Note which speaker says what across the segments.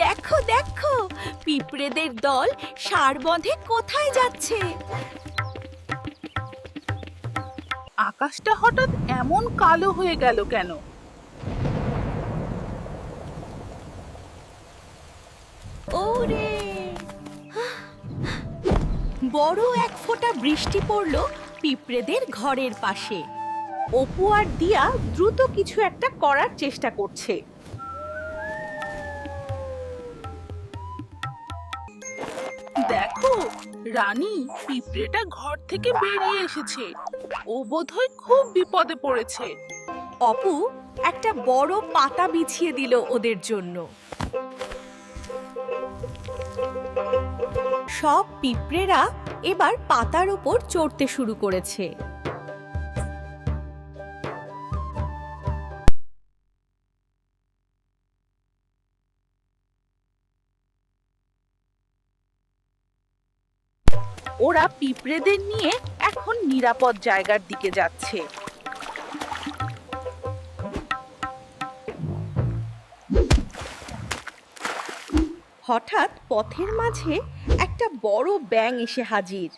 Speaker 1: দেখো দেখো, পিঁপড়েদের দল সার বাঁধে কোথায় যাচ্ছে?
Speaker 2: আকাশটা হঠাৎ এমন কালো হয়ে গেল কেন?
Speaker 1: ওরে, বড় এক ফোঁটা বৃষ্টি পড়লো পিঁপড়েদের ঘরের পাশে। অপু আর দিয়া দ্রুত কিছু একটা করার চেষ্টা করছে।
Speaker 2: দেখো, রানী পিঁপড়েটা ঘর থেকে বেরিয়ে এসেছে। ও বোধহয় খুব বিপদে পড়েছে।
Speaker 1: অপু একটা বড় পাতা বিছিয়ে দিল ওদের জন্য। সব পিঁপড়েরা এবার পাতার উপর চড়তে শুরু করেছে।
Speaker 2: ওরা পিঁপড়েদের নিয়ে এখন নিরাপদ জায়গার দিকে যাচ্ছে।
Speaker 1: হঠাৎ পথের মাঝে একটা বড় ব্যাঙ এসে হাজির।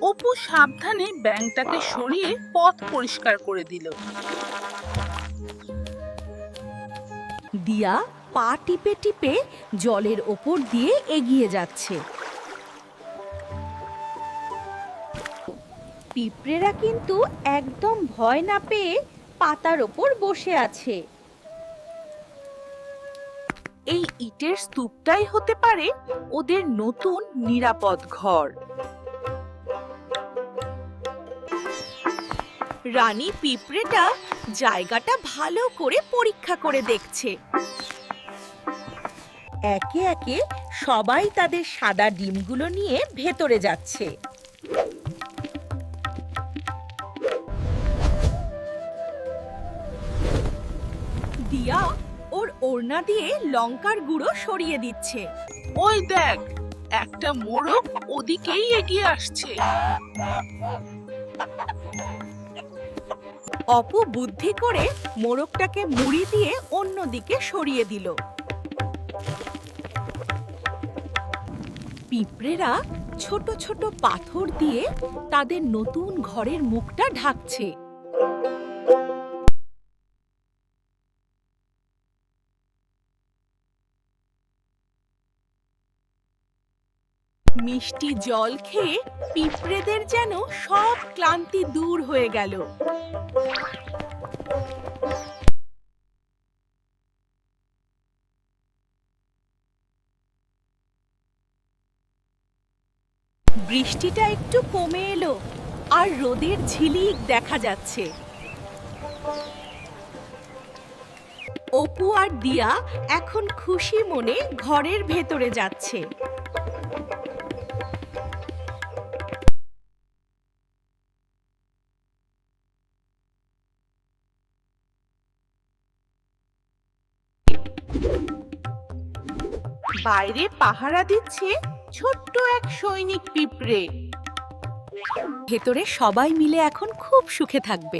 Speaker 2: অপু সাবধানে ব্যাঙটাকে সরিয়ে পথ পরিষ্কার করে দিল।
Speaker 1: দিয়া পা টিপে টিপে জলের ওপর দিয়ে এগিয়ে যাচ্ছে। পিঁপড়েরা কিন্তু একদম ভয় না পেয়ে পাতার ওপর বসে আছে।
Speaker 2: এই ইটের স্তূপটাই হতে পারে ওদের নতুন নিরাপদ ঘর।
Speaker 1: রানী পিঁপড়েটা জায়গাটা ভালো করে পরীক্ষা করে দেখছে। একে একে সবাই তাদের সাদা ডিমগুলো নিয়ে ভেতরে যাচ্ছে। দিয়া ওর ওড়না দিয়ে লঙ্কার গুঁড়ো সরিয়ে দিচ্ছে।
Speaker 2: ওই দেখ, একটা মোরগ ওদিকেই এগিয়ে আসছে।
Speaker 1: অপু বুদ্ধি করে মোরগটাকে মুড়ি দিয়ে অন্যদিকে সরিয়ে দিল। পিঁপড়েরা ছোট ছোট পাথর দিয়ে তাদের নতুন ঘরের মুখটা ঢাকছে। মিষ্টি জল খেয়ে পিঁপড়েদের যেন সব ক্লান্তি দূর হয়ে গেল। বৃষ্টিটা একটু কমে এলো আর রোদের ঝিলিক দেখা যাচ্ছে। অপু আর দিয়া এখন খুশি মনে ঘরের ভেতরে যাচ্ছে।
Speaker 2: বাইরে পাহারা দিচ্ছে ছোট্ট এক সৈনিক পিঁপড়ে।
Speaker 1: ভেতরে সবাই মিলে এখন খুব সুখে থাকবে।